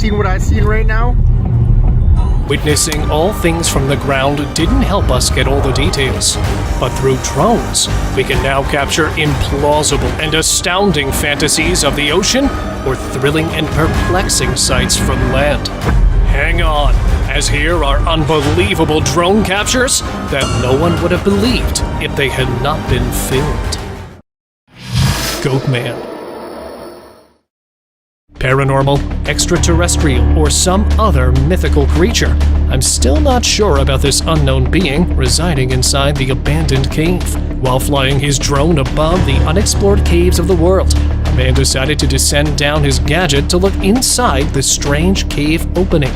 seen what I've seen right now? Witnessing all things from the ground didn't help us get all the details, but through drones, we can now capture implausible and astounding fantasies of the ocean or thrilling and perplexing sights from land. Hang on, as here are unbelievable drone captures that no one would have believed if they had not been filmed. Goatman. Paranormal, extraterrestrial, or some other mythical creature. I'm still not sure about this unknown being residing inside the abandoned cave. While flying his drone above the unexplored caves of the world, a man decided to descend down his gadget to look inside the strange cave opening.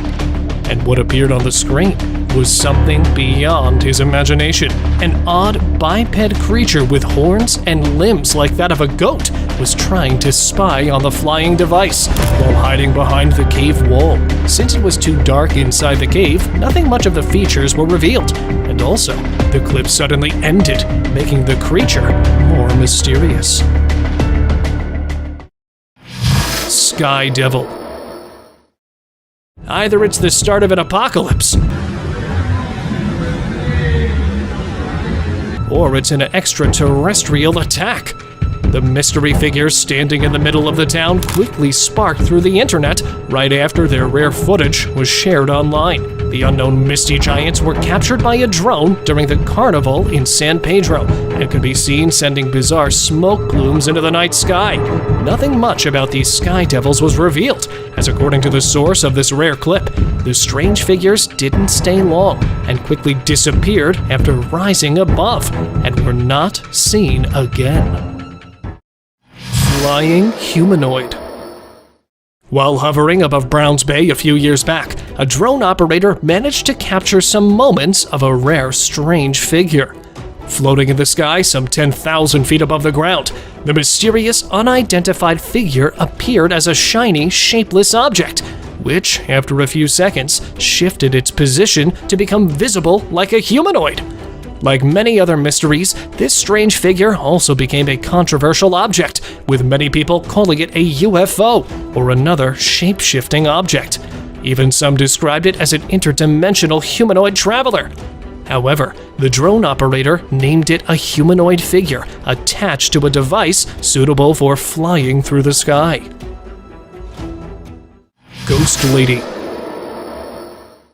And what appeared on the screen was something beyond his imagination. An odd biped creature with horns and limbs like that of a goat was trying to spy on the flying device while hiding behind the cave wall. Since it was too dark inside the cave, nothing much of the features were revealed, and also, the clip suddenly ended, making the creature more mysterious. Sky Devil. Either it's the start of an apocalypse, or it's an extraterrestrial attack. The mystery figures standing in the middle of the town quickly sparked through the internet right after their rare footage was shared online. The unknown misty giants were captured by a drone during the carnival in San Pedro and could be seen sending bizarre smoke plumes into the night sky. Nothing much about these sky devils was revealed, as according to the source of this rare clip, the strange figures didn't stay long and quickly disappeared after rising above and were not seen again. Flying humanoid. While hovering above Browns Bay a few years back, a drone operator managed to capture some moments of a rare, strange figure. Floating in the sky some 10,000 feet above the ground, the mysterious, unidentified figure appeared as a shiny, shapeless object, which, after a few seconds, shifted its position to become visible like a humanoid. Like many other mysteries, this strange figure also became a controversial object, with many people calling it a UFO or another shape-shifting object. Even some described it as an interdimensional humanoid traveler. However, the drone operator named it a humanoid figure attached to a device suitable for flying through the sky. Ghost Lady.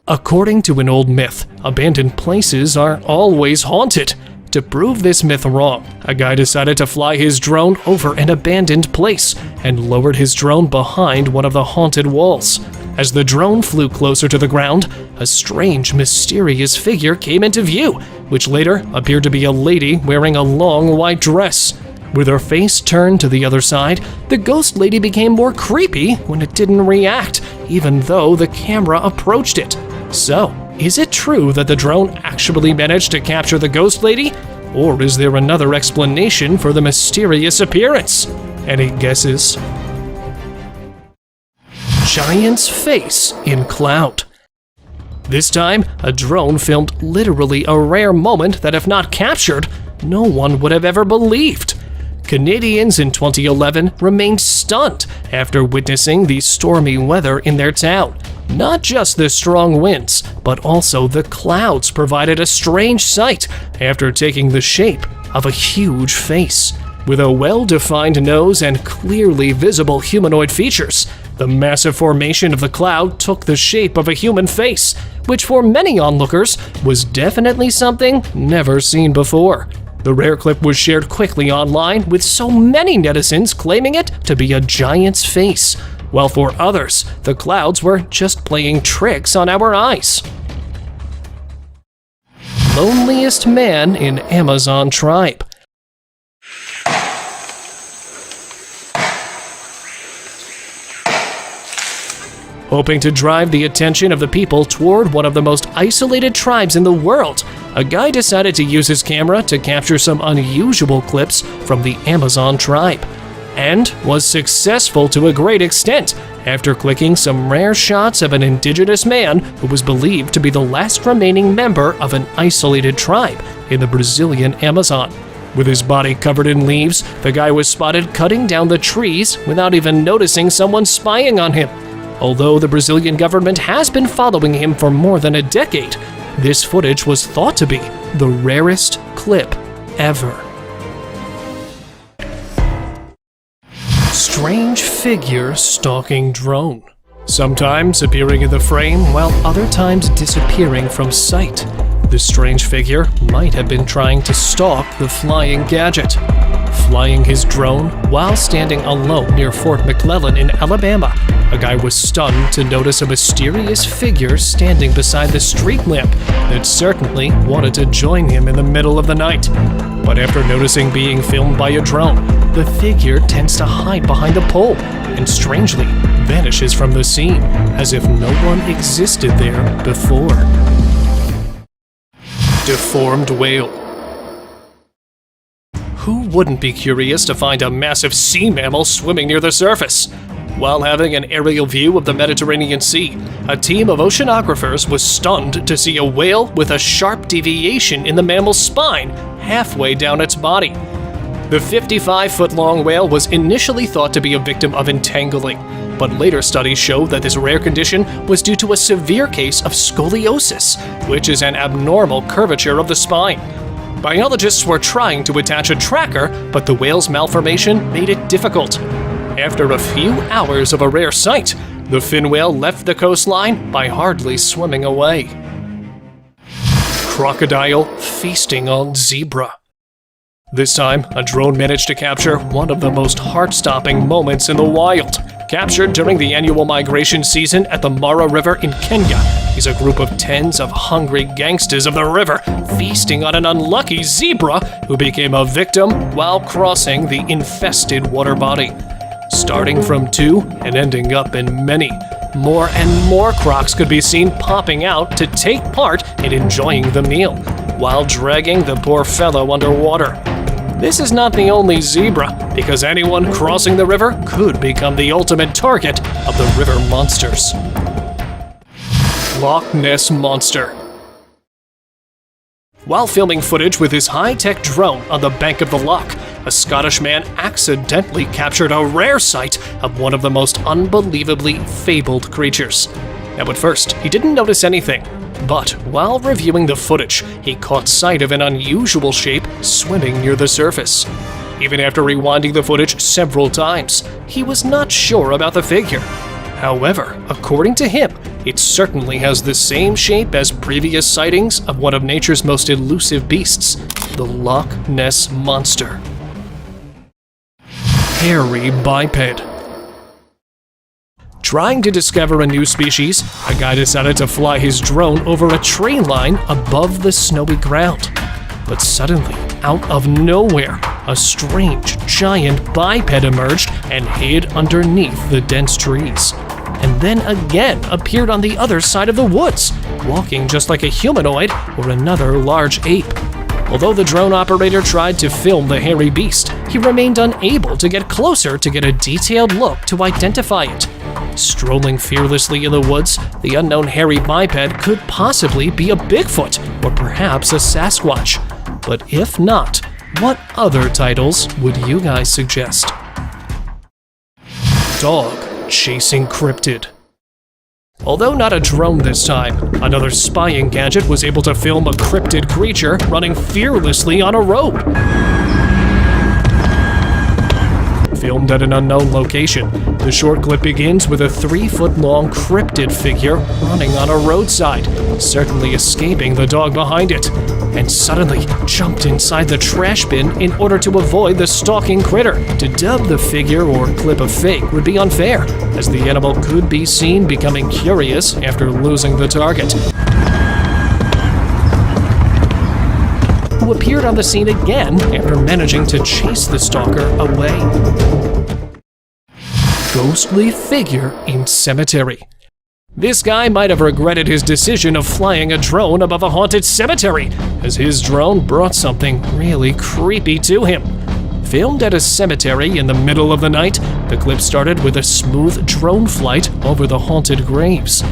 According to an old myth, abandoned places are always haunted. To prove this myth wrong, a guy decided to fly his drone over an abandoned place and lowered his drone behind one of the haunted walls. As the drone flew closer to the ground, a strange, mysterious figure came into view, which later appeared to be a lady wearing a long white dress. With her face turned to the other side, the ghost lady became more creepy when it didn't react, even though the camera approached it. So, is it true that the drone actually managed to capture the ghost lady? Or is there another explanation for the mysterious appearance? Any guesses? Giant's face in cloud. This time, a drone filmed literally a rare moment that, if not captured, no one would have ever believed. Canadians in 2011 remained stunned after witnessing the stormy weather in their town. Not just the strong winds, but also the clouds provided a strange sight after taking the shape of a huge face. With a well-defined nose and clearly visible humanoid features, the massive formation of the cloud took the shape of a human face, which for many onlookers was definitely something never seen before. The rare clip was shared quickly online, with so many netizens claiming it to be a giant's face, while for others, the clouds were just playing tricks on our eyes. Loneliest man in Amazon tribe. Hoping to drive the attention of the people toward one of the most isolated tribes in the world, a guy decided to use his camera to capture some unusual clips from the Amazon tribe, and was successful to a great extent after clicking some rare shots of an indigenous man who was believed to be the last remaining member of an isolated tribe in the Brazilian Amazon. With his body covered in leaves, the guy was spotted cutting down the trees without even noticing someone spying on him. Although the Brazilian government has been following him for more than a decade, this footage was thought to be the rarest clip ever. Strange figure stalking drone. Sometimes appearing in the frame while other times disappearing from sight. The strange figure might have been trying to stalk the flying gadget. Flying his drone while standing alone near Fort McClellan in Alabama, a guy was stunned to notice a mysterious figure standing beside the street lamp that certainly wanted to join him in the middle of the night. But after noticing being filmed by a drone, the figure tends to hide behind a pole and strangely vanishes from the scene as if no one existed there before. Deformed whale. Who wouldn't be curious to find a massive sea mammal swimming near the surface? While having an aerial view of the Mediterranean Sea, a team of oceanographers was stunned to see a whale with a sharp deviation in the mammal's spine halfway down its body. The 55-foot-long whale was initially thought to be a victim of entangling, but later studies showed that this rare condition was due to a severe case of scoliosis, which is an abnormal curvature of the spine. Biologists were trying to attach a tracker, but the whale's malformation made it difficult. After a few hours of a rare sight, the fin whale left the coastline by hardly swimming away. Crocodile feasting on zebra. This time, a drone managed to capture one of the most heart-stopping moments in the wild. Captured during the annual migration season at the Mara River in Kenya is a group of tens of hungry gangsters of the river feasting on an unlucky zebra who became a victim while crossing the infested water body. Starting from 2 and ending up in many. More and more crocs could be seen popping out to take part in enjoying the meal, while dragging the poor fellow underwater. This is not the only zebra, because anyone crossing the river could become the ultimate target of the river monsters. Loch Ness Monster. While filming footage with his high-tech drone on the bank of the loch, a Scottish man accidentally captured a rare sight of one of the most unbelievably fabled creatures. Now at first, he didn't notice anything, but while reviewing the footage, he caught sight of an unusual shape swimming near the surface. Even after rewinding the footage several times, he was not sure about the figure. However, according to him, it certainly has the same shape as previous sightings of one of nature's most elusive beasts, the Loch Ness Monster. Hairy biped. Trying to discover a new species, a guy decided to fly his drone over a tree line above the snowy ground. But suddenly, out of nowhere, a strange, giant biped emerged and hid underneath the dense trees. And then again appeared on the other side of the woods, walking just like a humanoid or another large ape. Although the drone operator tried to film the hairy beast, he remained unable to get closer to get a detailed look to identify it. Strolling fearlessly in the woods, the unknown hairy biped could possibly be a Bigfoot or perhaps a Sasquatch. But if not, what other titles would you guys suggest? Dog chasing cryptid. Although not a drone this time, another spying gadget was able to film a cryptid creature running fearlessly on a road. Filmed at an unknown location, the short clip begins with a 3-foot-long cryptid figure running on a roadside, certainly escaping the dog behind it, and suddenly jumped inside the trash bin in order to avoid the stalking critter. To dub the figure or clip a fake would be unfair, as the animal could be seen becoming curious after losing the target, who appeared on the scene again after managing to chase the stalker away. Ghostly figure in cemetery. This guy might have regretted his decision of flying a drone above a haunted cemetery, as his drone brought something really creepy to him. Filmed at a cemetery in the middle of the night, the clip started with a smooth drone flight over the haunted graves.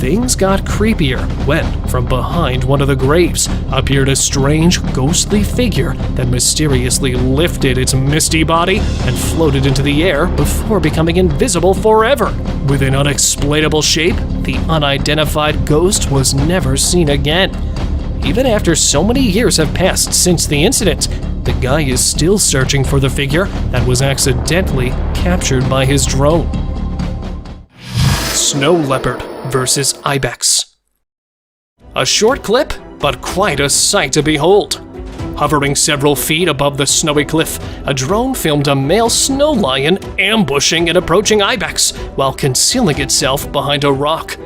things got creepier when, from behind one of the graves, appeared a strange, ghostly figure that mysteriously lifted its misty body and floated into the air before becoming invisible forever. With an unexplainable shape, the unidentified ghost was never seen again. Even after so many years have passed since the incident, the guy is still searching for the figure that was accidentally captured by his drone. Snow leopard versus ibex. A short clip, but quite a sight to behold. Hovering several feet above the snowy cliff, a drone filmed a male snow lion ambushing an approaching ibex while concealing itself behind a rock.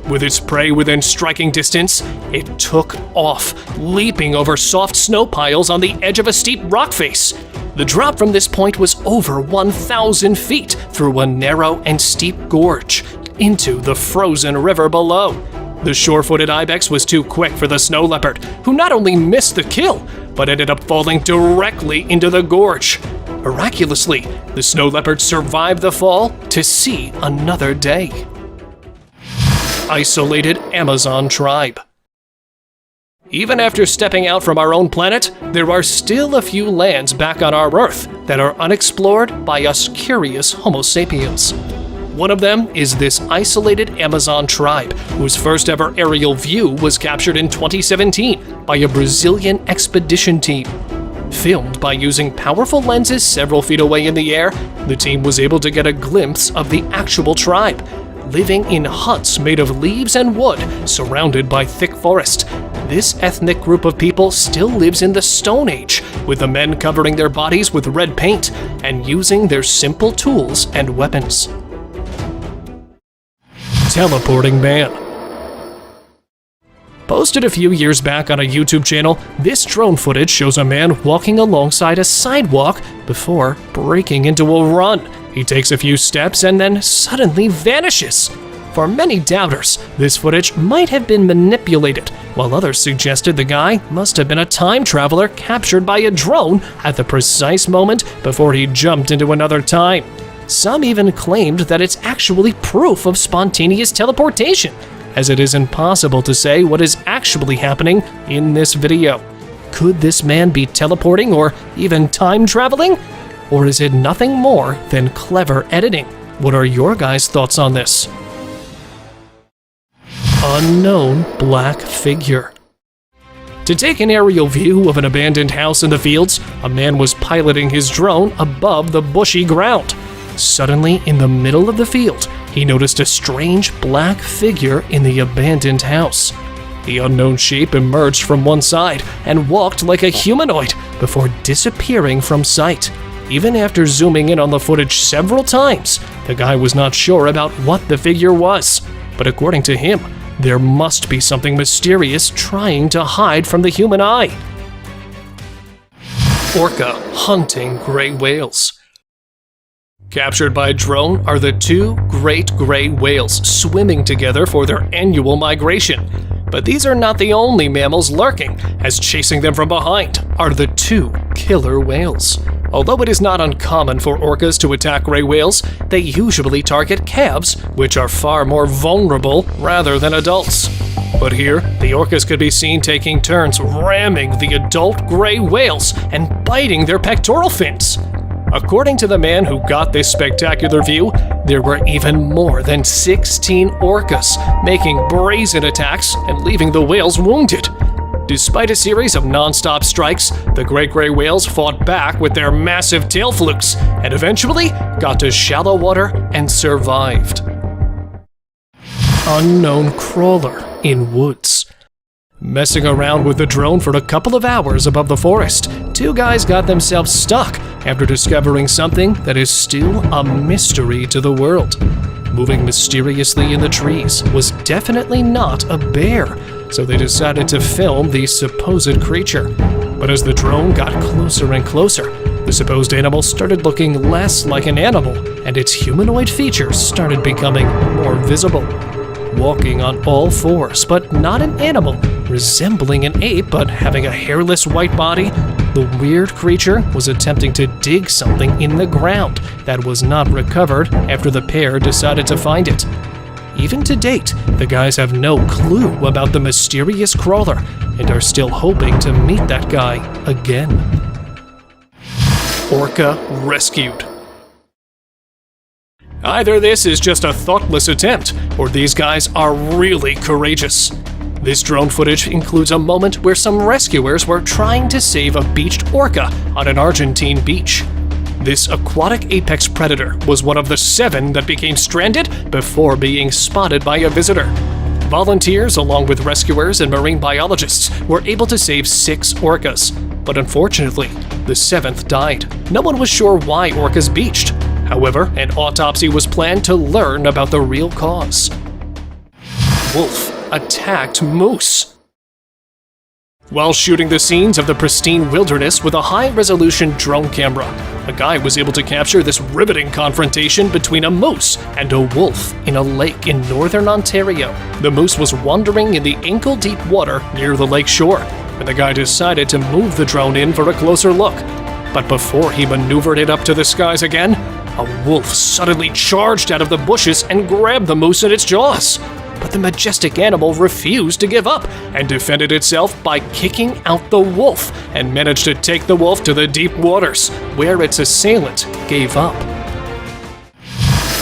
With its prey within striking distance, it took off, leaping over soft snow piles on the edge of a steep rock face. The drop from this point was over 1,000 feet through a narrow and steep gorge into the frozen river below. The sure-footed ibex was too quick for the snow leopard, who not only missed the kill, but ended up falling directly into the gorge. Miraculously, the snow leopard survived the fall to see another day. Isolated Amazon tribe. Even after stepping out from our own planet, there are still a few lands back on our Earth that are unexplored by us curious Homo sapiens. One of them is this isolated Amazon tribe, whose first ever aerial view was captured in 2017 by a Brazilian expedition team. Filmed by using powerful lenses several feet away in the air, the team was able to get a glimpse of the actual tribe, living in huts made of leaves and wood, surrounded by thick forest. This ethnic group of people still lives in the Stone Age, with the men covering their bodies with red paint and using their simple tools and weapons. Teleporting man. Posted a few years back on a YouTube channel, this drone footage shows a man walking alongside a sidewalk before breaking into a run. He takes a few steps and then suddenly vanishes. For many doubters, this footage might have been manipulated, while others suggested the guy must have been a time traveler captured by a drone at the precise moment before he jumped into another time. Some even claimed that it's actually proof of spontaneous teleportation, as it is impossible to say what is actually happening in this video. Could this man be teleporting or even time traveling? Or is it nothing more than clever editing? What are your guys' thoughts on this? Unknown black figure. To take an aerial view of an abandoned house in the fields, a man was piloting his drone above the bushy ground. Suddenly, in the middle of the field, he noticed a strange black figure in the abandoned house. The unknown shape emerged from one side and walked like a humanoid before disappearing from sight. Even after zooming in on the footage several times, the guy was not sure about what the figure was. But according to him, there must be something mysterious trying to hide from the human eye. Orca hunting gray whales. Captured by drone are the two great gray whales swimming together for their annual migration. But these are not the only mammals lurking, as chasing them from behind are the two killer whales. Although it is not uncommon for orcas to attack gray whales, they usually target calves, which are far more vulnerable rather than adults. But here, the orcas could be seen taking turns ramming the adult gray whales and biting their pectoral fins. According to the man who got this spectacular view, there were even more than 16 orcas making brazen attacks and leaving the whales wounded. Despite a series of non-stop strikes, the great gray whales fought back with their massive tail flukes and eventually got to shallow water and survived. Unknown crawler in woods. Messing around with the drone for a couple of hours above the forest, two guys got themselves stuck after discovering something that is still a mystery to the world. Moving mysteriously in the trees was definitely not a bear, so they decided to film the supposed creature. But as the drone got closer and closer, the supposed animal started looking less like an animal, and its humanoid features started becoming more visible. Walking on all fours, but not an animal, resembling an ape but having a hairless white body, the weird creature was attempting to dig something in the ground that was not recovered after the pair decided to find it. Even to date, the guys have no clue about the mysterious crawler and are still hoping to meet that guy again. Orca rescued. Either this is just a thoughtless attempt, or these guys are really courageous. This drone footage includes a moment where some rescuers were trying to save a beached orca on an Argentine beach. This aquatic apex predator was one of the 7 that became stranded before being spotted by a visitor. Volunteers, along with rescuers and marine biologists, were able to save 6 orcas, but unfortunately, the 7th died. No one was sure why orcas beached. However, an autopsy was planned to learn about the real cause. Wolf attacked moose. While shooting the scenes of the pristine wilderness with a high-resolution drone camera, a guy was able to capture this riveting confrontation between a moose and a wolf in a lake in northern Ontario. The moose was wandering in the ankle-deep water near the lake shore, and the guy decided to move the drone in for a closer look. But before he maneuvered it up to the skies again, a wolf suddenly charged out of the bushes and grabbed the moose in its jaws. But the majestic animal refused to give up and defended itself by kicking out the wolf and managed to take the wolf to the deep waters, where its assailant gave up.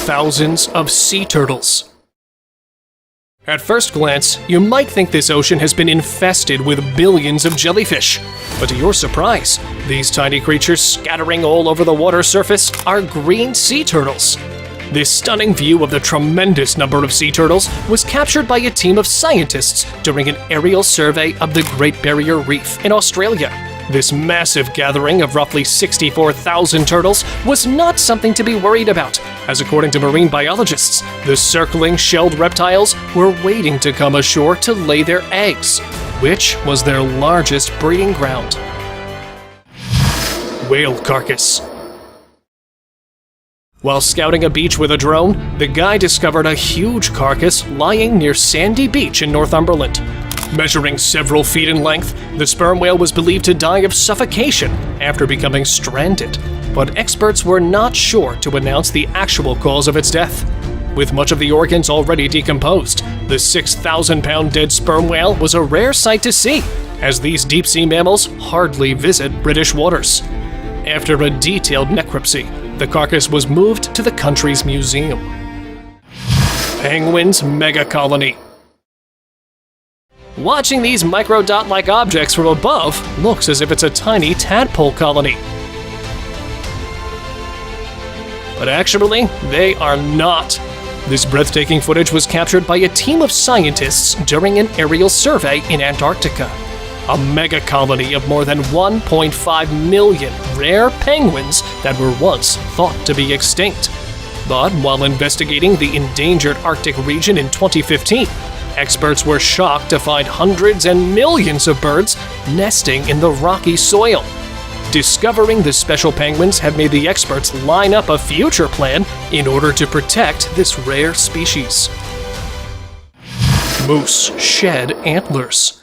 Thousands of sea turtles. At first glance, you might think this ocean has been infested with billions of jellyfish. But to your surprise, these tiny creatures scattering all over the water surface are green sea turtles. This stunning view of the tremendous number of sea turtles was captured by a team of scientists during an aerial survey of the Great Barrier Reef in Australia. This massive gathering of roughly 64,000 turtles was not something to be worried about, as according to marine biologists, the circling shelled reptiles were waiting to come ashore to lay their eggs, which was their largest breeding ground. Whale carcass. While scouting a beach with a drone, the guy discovered a huge carcass lying near Sandy Beach in Northumberland. Measuring several feet in length, the sperm whale was believed to die of suffocation after becoming stranded, but experts were not sure to announce the actual cause of its death. With much of the organs already decomposed, the 6,000-pound dead sperm whale was a rare sight to see, as these deep-sea mammals hardly visit British waters. After a detailed necropsy, the carcass was moved to the country's museum. Penguins mega colony. Watching these microdot-like objects from above looks as if it's a tiny tadpole colony. But actually, they are not. This breathtaking footage was captured by a team of scientists during an aerial survey in Antarctica. A mega colony of more than 1.5 million rare penguins that were once thought to be extinct. But while investigating the endangered Arctic region in 2015, experts were shocked to find hundreds and millions of birds nesting in the rocky soil. Discovering the special penguins have made the experts line up a future plan in order to protect this rare species. Moose shed antlers.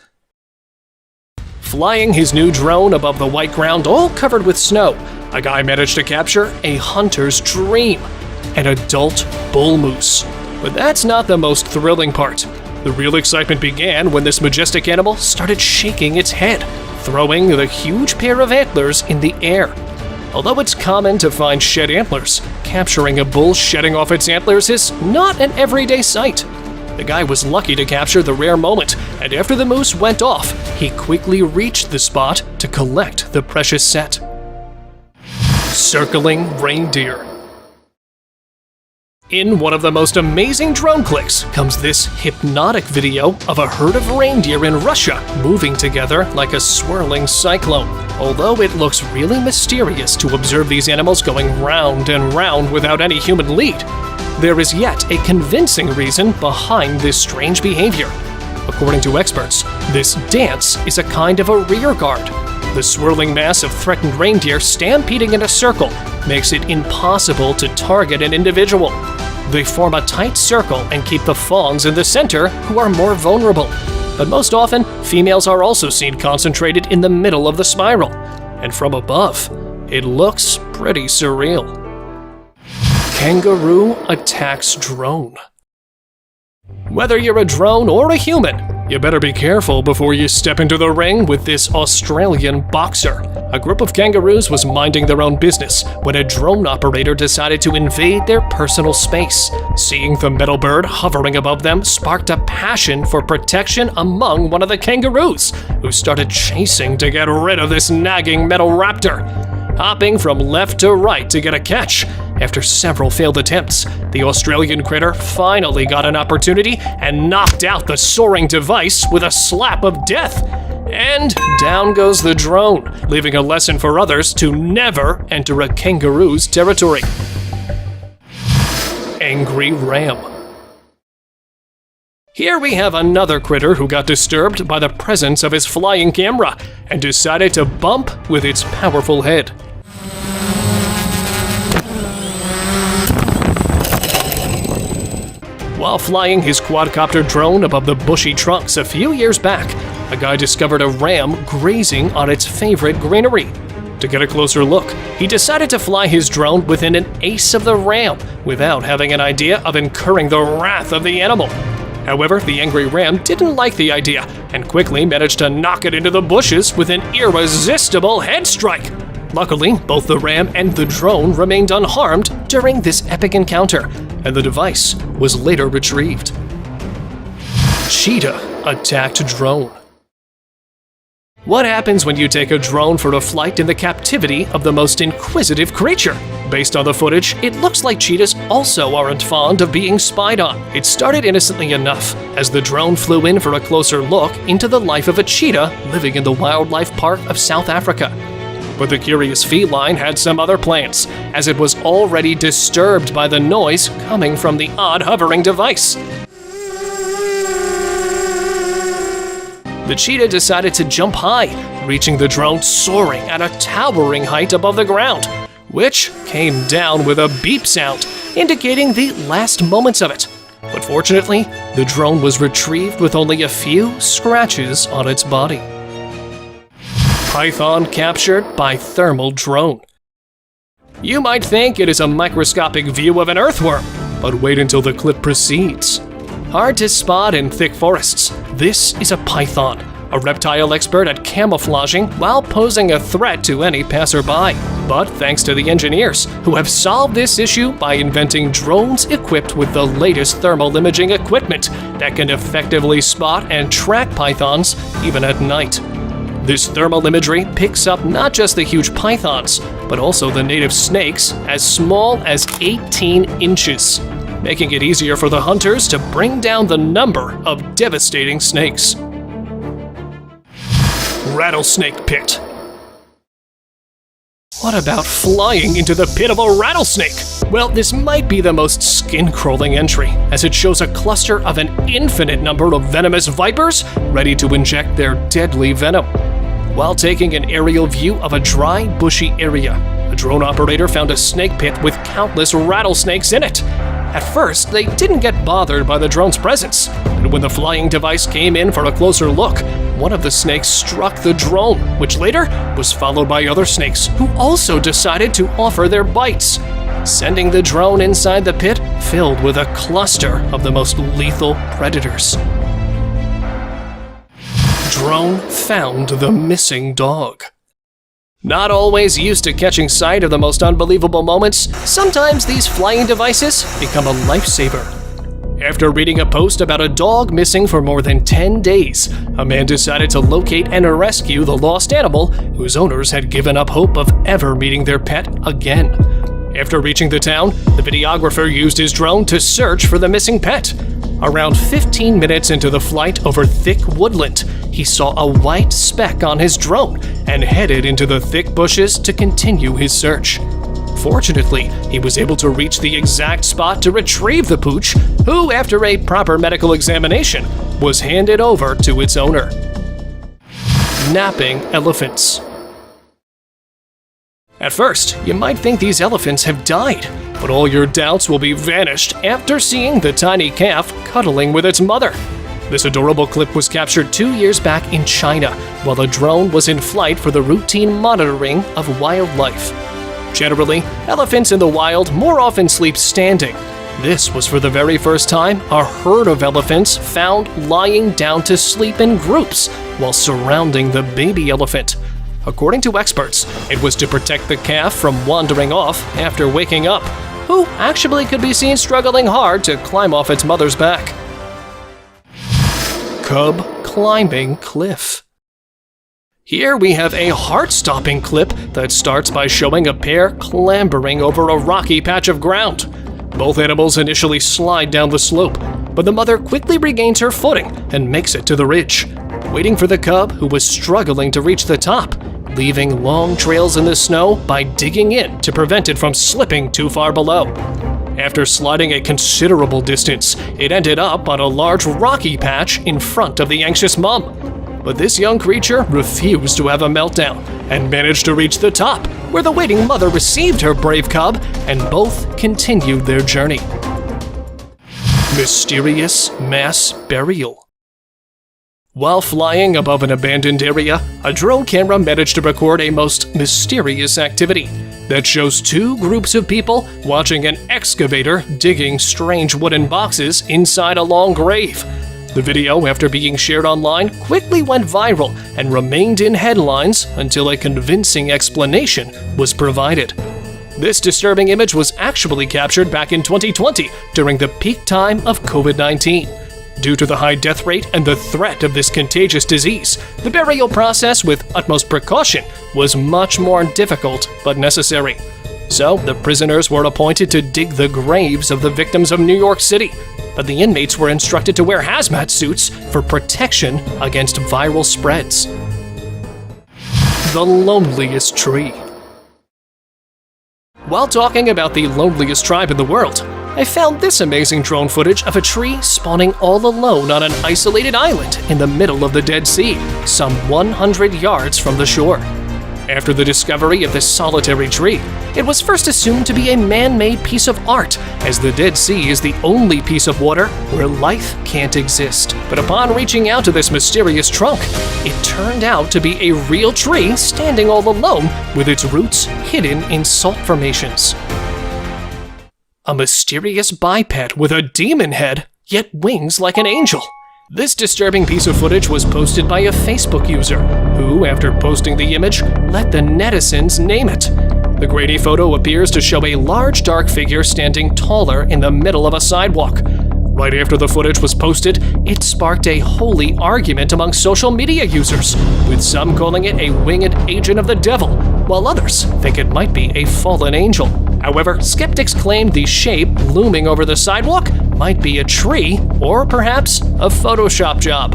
Flying his new drone above the white ground all covered with snow, a guy managed to capture a hunter's dream, an adult bull moose. But that's not the most thrilling part. The real excitement began when this majestic animal started shaking its head, throwing the huge pair of antlers in the air. Although it's common to find shed antlers, capturing a bull shedding off its antlers is not an everyday sight. The guy was lucky to capture the rare moment, and after the moose went off, he quickly reached the spot to collect the precious set. Circling reindeer. In one of the most amazing drone clicks comes this hypnotic video of a herd of reindeer in Russia moving together like a swirling cyclone. Although it looks really mysterious to observe these animals going round and round without any human lead, there is yet a convincing reason behind this strange behavior. According to experts, this dance is a kind of a rear guard. The swirling mass of threatened reindeer stampeding in a circle makes it impossible to target an individual. They form a tight circle and keep the fawns in the center, who are more vulnerable. But most often, females are also seen concentrated in the middle of the spiral. And from above, it looks pretty surreal. Kangaroo attacks drone. Whether you're a drone or a human, you better be careful before you step into the ring with this Australian boxer. A group of kangaroos was minding their own business when a drone operator decided to invade their personal space. Seeing the metal bird hovering above them sparked a passion for protection among one of the kangaroos, who started chasing to get rid of this nagging metal raptor. Hopping from left to right to get a catch. After several failed attempts, the Australian critter finally got an opportunity and knocked out the soaring device with a slap of death. And down goes the drone, leaving a lesson for others to never enter a kangaroo's territory. Angry ram. Here we have another critter who got disturbed by the presence of his flying camera and decided to bump with its powerful head. While flying his quadcopter drone above the bushy trunks a few years back, a guy discovered a ram grazing on its favorite greenery. To get a closer look, he decided to fly his drone within an ace of the ram without having an idea of incurring the wrath of the animal. However, the angry ram didn't like the idea and quickly managed to knock it into the bushes with an irresistible head strike. Luckily, both the ram and the drone remained unharmed during this epic encounter, and the device was later retrieved. Cheetah attacked drone. What happens when you take a drone for a flight in the captivity of the most inquisitive creature? Based on the footage, it looks like cheetahs also aren't fond of being spied on. It started innocently enough, as the drone flew in for a closer look into the life of a cheetah living in the wildlife park of South Africa. But the curious feline had some other plans, as it was already disturbed by the noise coming from the odd hovering device. The cheetah decided to jump high, reaching the drone soaring at a towering height above the ground, which came down with a beep sound, indicating the last moments of it. But fortunately, the drone was retrieved with only a few scratches on its body. Python captured by thermal drone. You might think it is a microscopic view of an earthworm, but wait until the clip proceeds. Hard to spot in thick forests, this is a python, a reptile expert at camouflaging while posing a threat to any passerby. But thanks to the engineers, who have solved this issue by inventing drones equipped with the latest thermal imaging equipment that can effectively spot and track pythons even at night. This thermal imagery picks up not just the huge pythons, but also the native snakes as small as 18 inches, making it easier for the hunters to bring down the number of devastating snakes. Rattlesnake pit. What about flying into the pit of a rattlesnake? Well, this might be the most skin-crawling entry, as it shows a cluster of an infinite number of venomous vipers ready to inject their deadly venom. While taking an aerial view of a dry, bushy area, a drone operator found a snake pit with countless rattlesnakes in it. At first, they didn't get bothered by the drone's presence, but when the flying device came in for a closer look, one of the snakes struck the drone, which later was followed by other snakes who also decided to offer their bites, sending the drone inside the pit filled with a cluster of the most lethal predators. Drone found the missing dog. Not always used to catching sight of the most unbelievable moments, sometimes these flying devices become a lifesaver. After reading a post about a dog missing for more than 10 days, a man decided to locate and rescue the lost animal whose owners had given up hope of ever meeting their pet again. After reaching the town, the videographer used his drone to search for the missing pet. Around 15 minutes into the flight over thick woodland, he saw a white speck on his drone and headed into the thick bushes to continue his search. Fortunately, he was able to reach the exact spot to retrieve the pooch, who, after a proper medical examination, was handed over to its owner. Napping elephants. At first, you might think these elephants have died, but all your doubts will be vanished after seeing the tiny calf cuddling with its mother. This adorable clip was captured 2 years back in China, while a drone was in flight for the routine monitoring of wildlife. Generally, elephants in the wild more often sleep standing, This was for the very first time a herd of elephants found lying down to sleep in groups while surrounding the baby elephant. According to experts, it was to protect the calf from wandering off after waking up, who actually could be seen struggling hard to climb off its mother's back. Cub climbing cliff. Here we have a heart-stopping clip that starts by showing a pair clambering over a rocky patch of ground. Both animals initially slide down the slope, but the mother quickly regains her footing and makes it to the ridge, waiting for the cub who was struggling to reach the top, leaving long trails in the snow by digging in to prevent it from slipping too far below. After sliding a considerable distance, it ended up on a large rocky patch in front of the anxious mom. But this young creature refused to have a meltdown and managed to reach the top, where the waiting mother received her brave cub and both continued their journey. Mysterious mass burial. While flying above an abandoned area, a drone camera managed to record a most mysterious activity that shows two groups of people watching an excavator digging strange wooden boxes inside a long grave. The video, after being shared online, quickly went viral and remained in headlines until a convincing explanation was provided. This disturbing image was actually captured back in 2020 during the peak time of COVID-19. Due to the high death rate and the threat of this contagious disease, the burial process with utmost precaution was much more difficult but necessary. So, the prisoners were appointed to dig the graves of the victims of New York City, but the inmates were instructed to wear hazmat suits for protection against viral spreads. The loneliest tree. While talking about the loneliest tribe in the world, I found this amazing drone footage of a tree spawning all alone on an isolated island in the middle of the Dead Sea, some 100 yards from the shore. After the discovery of this solitary tree, it was first assumed to be a man-made piece of art, as the Dead Sea is the only piece of water where life can't exist. But upon reaching out to this mysterious trunk, it turned out to be a real tree standing all alone with its roots hidden in salt formations. A mysterious biped with a demon head, yet wings like an angel. This disturbing piece of footage was posted by a Facebook user, who, after posting the image, let the netizens name it. The grainy photo appears to show a large dark figure standing taller in the middle of a sidewalk. Right after the footage was posted, it sparked a holy argument among social media users, with some calling it a winged agent of the devil, while others think it might be a fallen angel. However, skeptics claim the shape looming over the sidewalk might be a tree or perhaps a Photoshop job.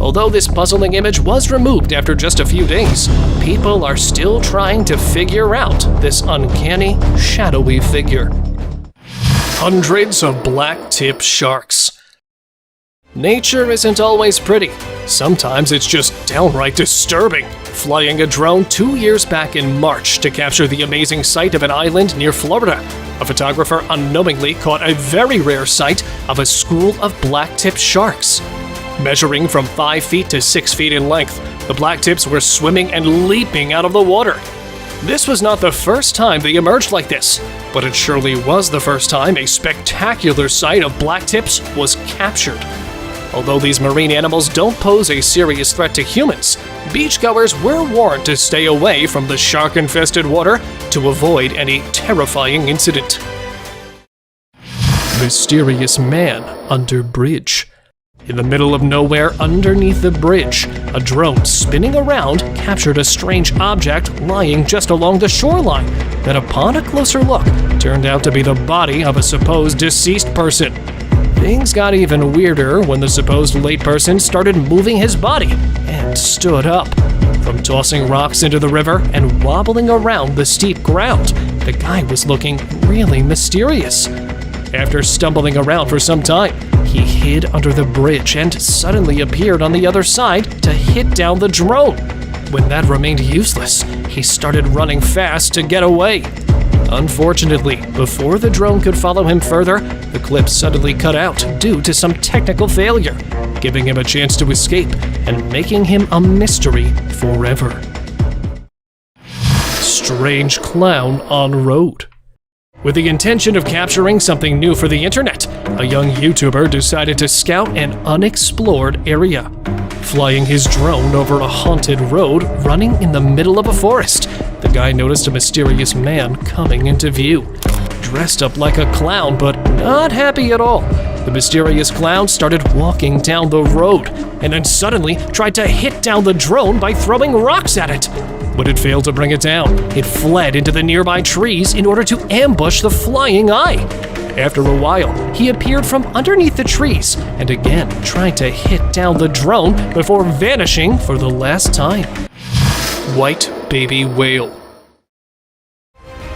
Although this puzzling image was removed after just a few days, people are still trying to figure out this uncanny, shadowy figure. Hundreds of black-tip sharks. Nature isn't always pretty. Sometimes it's just downright disturbing. Flying a drone 2 years back in March to capture the amazing sight of an island near Florida, a photographer unknowingly caught a very rare sight of a school of black-tip sharks. Measuring from 5 feet to 6 feet in length, the blacktips were swimming and leaping out of the water. This was not the first time they emerged like this, but it surely was the first time a spectacular sight of blacktips was captured. Although these marine animals don't pose a serious threat to humans, beachgoers were warned to stay away from the shark-infested water to avoid any terrifying incident. Mysterious man under bridge. In the middle of nowhere underneath the bridge, a drone spinning around captured a strange object lying just along the shoreline that, upon a closer look, turned out to be the body of a supposed deceased person. Things got even weirder when the supposed late person started moving his body and stood up. From tossing rocks into the river and wobbling around the steep ground, the guy was looking really mysterious. After stumbling around for some time, he hid under the bridge and suddenly appeared on the other side to hit down the drone. When that remained useless, he started running fast to get away. Unfortunately, before the drone could follow him further, the clip suddenly cut out due to some technical failure, giving him a chance to escape and making him a mystery forever. Strange clown on road. With the intention of capturing something new for the internet, a young YouTuber decided to scout an unexplored area. Flying his drone over a haunted road running in the middle of a forest, the guy noticed a mysterious man coming into view. Dressed up like a clown, but not happy at all. The mysterious clown started walking down the road, and then suddenly tried to hit down the drone by throwing rocks at it. But it failed to bring it down. It fled into the nearby trees in order to ambush the flying eye. After a while, he appeared from underneath the trees and again tried to hit down the drone before vanishing for the last time. White baby whale.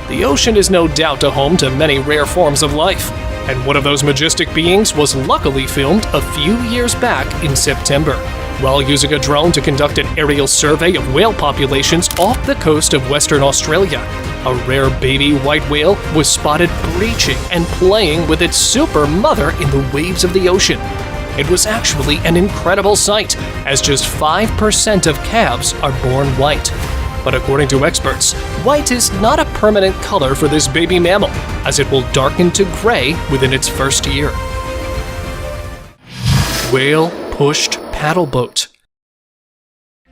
The ocean is no doubt a home to many rare forms of life, and one of those majestic beings was luckily filmed a few years back in September. While using a drone to conduct an aerial survey of whale populations off the coast of Western Australia, a rare baby white whale was spotted breaching and playing with its super mother in the waves of the ocean. It was actually an incredible sight, as just 5% of calves are born white. But according to experts, white is not a permanent color for this baby mammal, as it will darken to gray within its first year. Whale-pushed paddle boat.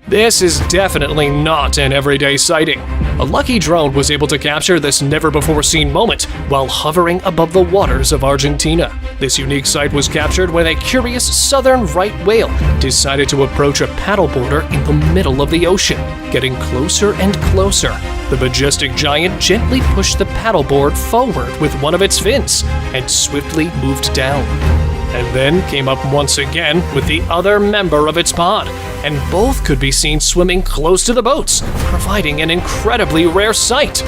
This is definitely not an everyday sighting. A lucky drone was able to capture this never-before-seen moment while hovering above the waters of Argentina. This unique sight was captured when a curious southern right whale decided to approach a paddleboarder in the middle of the ocean. Getting closer and closer, the majestic giant gently pushed the paddleboard forward with one of its fins and swiftly moved down. And then came up once again with the other member of its pod, and both could be seen swimming close to the boats, providing an incredibly rare sight.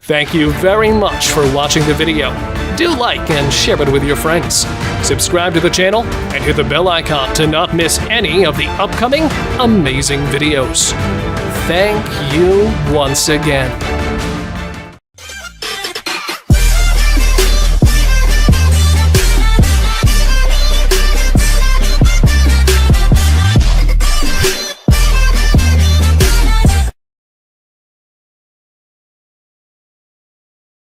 Thank you very much for watching the video. Do like and share it with your friends. Subscribe to the channel and hit the bell icon to not miss any of the upcoming amazing videos. Thank you once again.